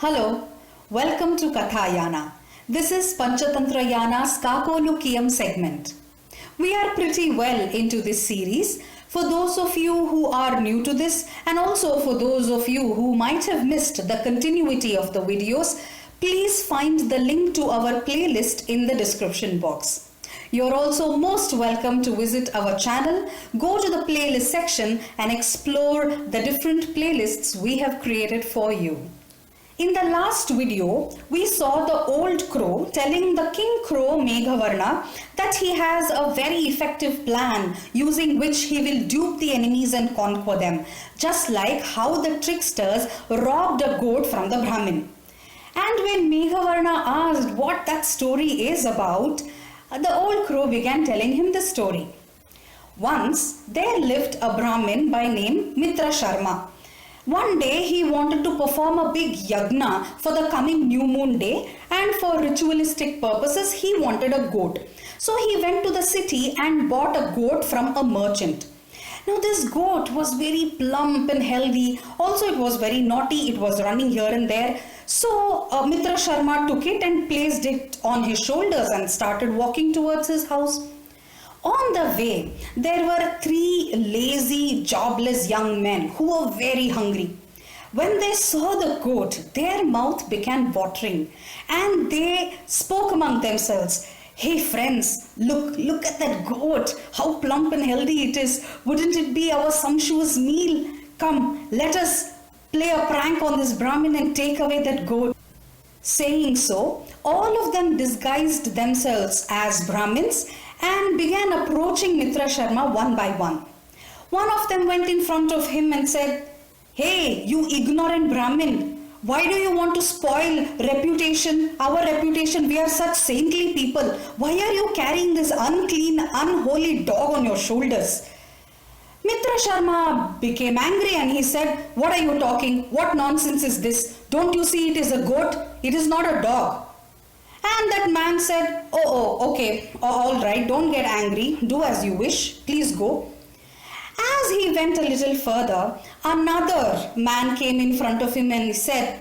Hello, welcome to Kathaa Yaana. This is Panchatantra Yaana's Kakolukeeyam segment. We are pretty well into this series. For those of you who are new to this and also for those of you who might have missed the continuity of the videos, please find the link to our playlist in the description box. You're also most welcome to visit our channel, go to the playlist section and explore the different playlists we have created for you. In the last video, we saw the old crow telling the king crow Meghavarna that he has a very effective plan using which he will dupe the enemies and conquer them, just like how the tricksters robbed a goat from the Brahmin. And when Meghavarna asked what that story is about, the old crow began telling him the story. Once there lived a Brahmin by name Mitrasharma. One day he wanted to perform a big yagna for the coming new moon day, and for ritualistic purposes he wanted a goat. So he went to the city and bought a goat from a merchant. Now this goat was very plump and healthy. Also it was very naughty. It was running here and there. So Mitra Sharma took it and placed it on his shoulders and started walking towards his house. On the way, there were three lazy, jobless young men who were very hungry. When they saw the goat, their mouth began watering and they spoke among themselves. Hey friends, look at that goat, how plump and healthy it is. Wouldn't it be our sumptuous meal? Come, let us play a prank on this Brahmin and take away that goat. Saying so, all of them disguised themselves as Brahmins and began approaching Mitra Sharma one by one. One of them went in front of him and said, "Hey, you ignorant Brahmin, why do you want to spoil reputation, our reputation? We are such saintly people. Why are you carrying this unclean, unholy dog on your shoulders?" Mitra Sharma became angry and he said, "What are you talking? What nonsense is this? Don't you see it is a goat? It is not a dog." And that man said, okay, all right, don't get angry. Do as you wish. Please go." As he went a little further, another man came in front of him and he said,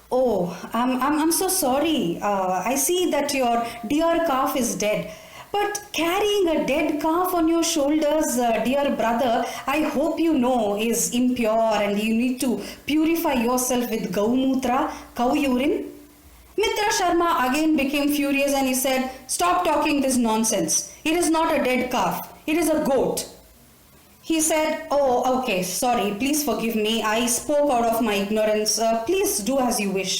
"Oh, I'm so sorry. I see that your dear calf is dead. But carrying a dead calf on your shoulders, dear brother, I hope you know is impure and you need to purify yourself with Gaumutra, cow urine." Mitra Sharma again became furious and he said, "Stop talking this nonsense. It is not a dead calf. It is a goat." He said, "Oh, okay, sorry. Please forgive me. I spoke out of my ignorance. Please do as you wish."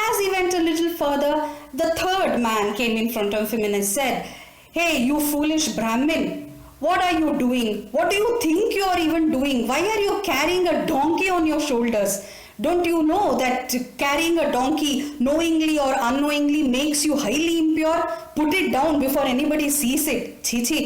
As he went a little further, the third man came in front of him and said, "Hey, you foolish Brahmin, what are you doing? What do you think you are even doing? Why are you carrying a donkey on your shoulders? Don't you know that carrying a donkey knowingly or unknowingly makes you highly impure? Put it down before anybody sees it. Chi.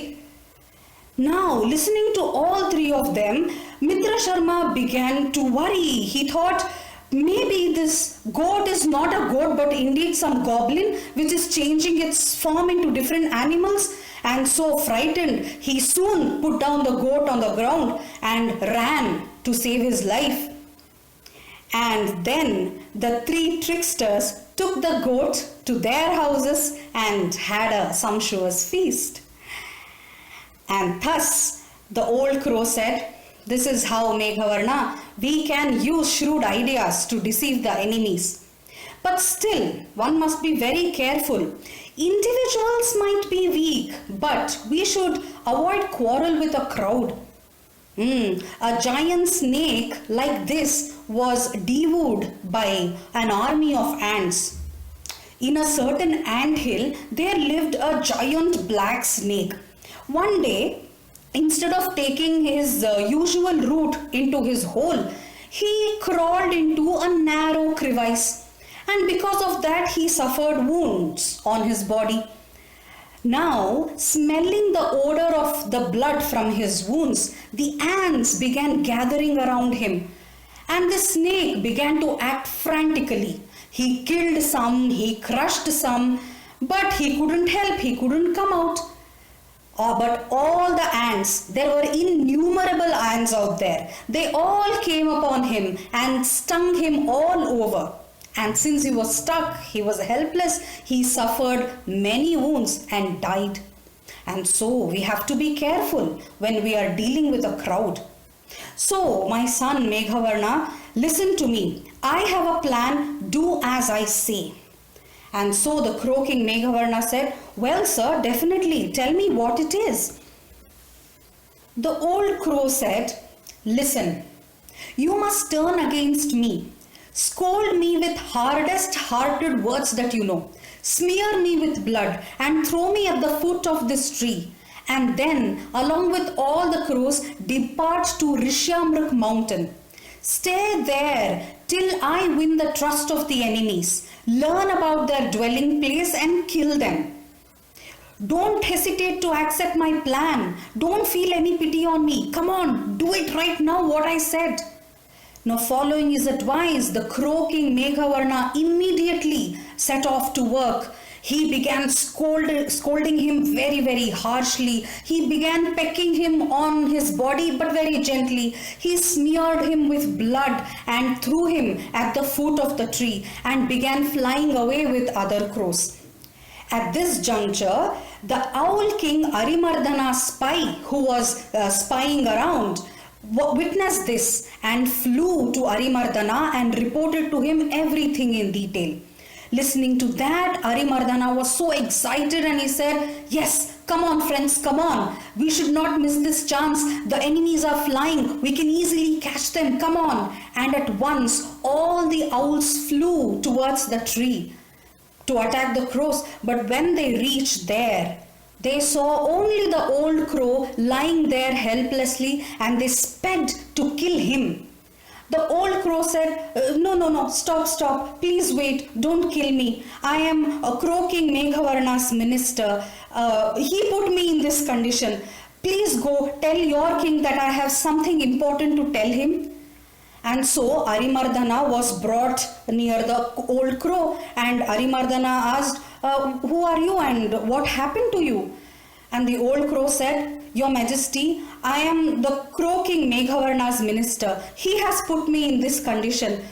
Now, listening to all three of them, Mitra Sharma began to worry. He thought, maybe this goat is not a goat but indeed some goblin which is changing its form into different animals. And so frightened, he soon put down the goat on the ground and ran to save his life. And then the three tricksters took the goat to their houses and had a sumptuous feast. And thus the old crow said, "This is how, Meghavarna, we can use shrewd ideas to deceive the enemies. But still, one must be very careful. Individuals might be weak, but we should avoid quarrel with a crowd. A giant snake like this was devoured by an army of ants. In a certain ant hill, there lived a giant black snake. One day, instead of taking his usual route into his hole, he crawled into a narrow crevice, and because of that he suffered wounds on his body. Now, smelling the odor of the blood from his wounds, the ants began gathering around him, and the snake began to act frantically. He killed some, he crushed some, but he couldn't help, he couldn't come out. But all the ants, there were innumerable ants out there, they all came upon him and stung him all over. And since he was stuck, he was helpless, he suffered many wounds and died. And so we have to be careful when we are dealing with a crowd. So, my son Meghavarna, listen to me. I have a plan, do as I say. And so the croaking Meghavarna said, well sir, definitely, tell me what it is. The old crow said, listen, you must turn against me. Scold me with hardest hearted words that you know. Smear me with blood and throw me at the foot of this tree. And then, along with all the crows, depart to Rishyamruk mountain. Stay there till I win the trust of the enemies. Learn about their dwelling place and kill them. Don't hesitate to accept my plan. Don't feel any pity on me. Come on, do it right now what I said. Now, following his advice, the croaking Meghavarna immediately set off to work. He began scolding him very, very harshly. He began pecking him on his body, but very gently. He smeared him with blood and threw him at the foot of the tree and began flying away with other crows. At this juncture, the owl king Arimardhana's spy, who was spying around, witnessed this and flew to Arimardhana and reported to him everything in detail. Listening to that, Arimardhana was so excited and he said, yes, come on friends, come on. We should not miss this chance. The enemies are flying. We can easily catch them. Come on. And at once, all the owls flew towards the tree to attack the crows. But when they reached there, they saw only the old crow lying there helplessly and they sped to kill him. The old crow said, no, stop, please wait, don't kill me. I am a croaking Meghavarna's minister. He put me in this condition. Please go tell your king that I have something important to tell him. And so Arimardhana was brought near the old crow and Arimardhana asked, who are you and what happened to you? And the old crow said, Your Majesty, I am the croaking Meghavarna's minister. He has put me in this condition.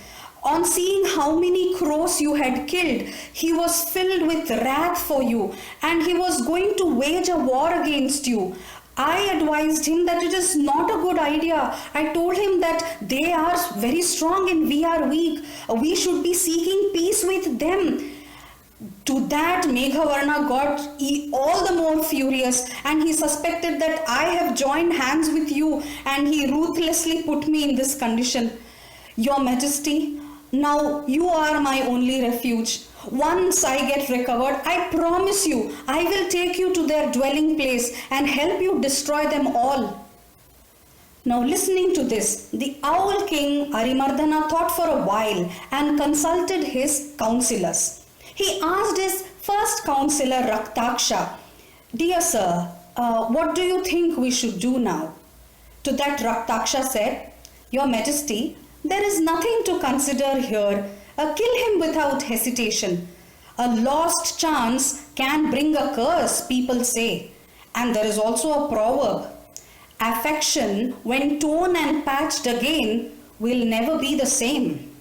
On seeing how many crows you had killed, he was filled with wrath for you and he was going to wage a war against you. I advised him that it is not a good idea. I told him that they are very strong and we are weak. We should be seeking peace with them. To that, Meghavarna got all the more furious and he suspected that I have joined hands with you and he ruthlessly put me in this condition. Your Majesty, now you are my only refuge. Once I get recovered, I promise you, I will take you to their dwelling place and help you destroy them all. Now listening to this, the owl king Arimardhana thought for a while and consulted his counselors. He asked his first counselor Raktaksha, Dear sir, what do you think we should do now? To that Raktaksha said, Your Majesty, there is nothing to consider here. Kill him without hesitation. A lost chance can bring a curse, people say. And there is also a proverb. Affection, when torn and patched again, will never be the same.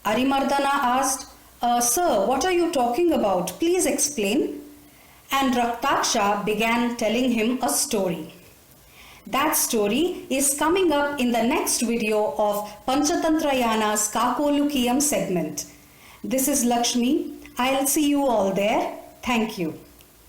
Arimardhana asked, Sir, what are you talking about? Please explain. And Raktaksha began telling him a story. That story is coming up in the next video of Panchatantra Yaana's Kakolukeeyam segment. This is Lakshmi. I'll see you all there. Thank you.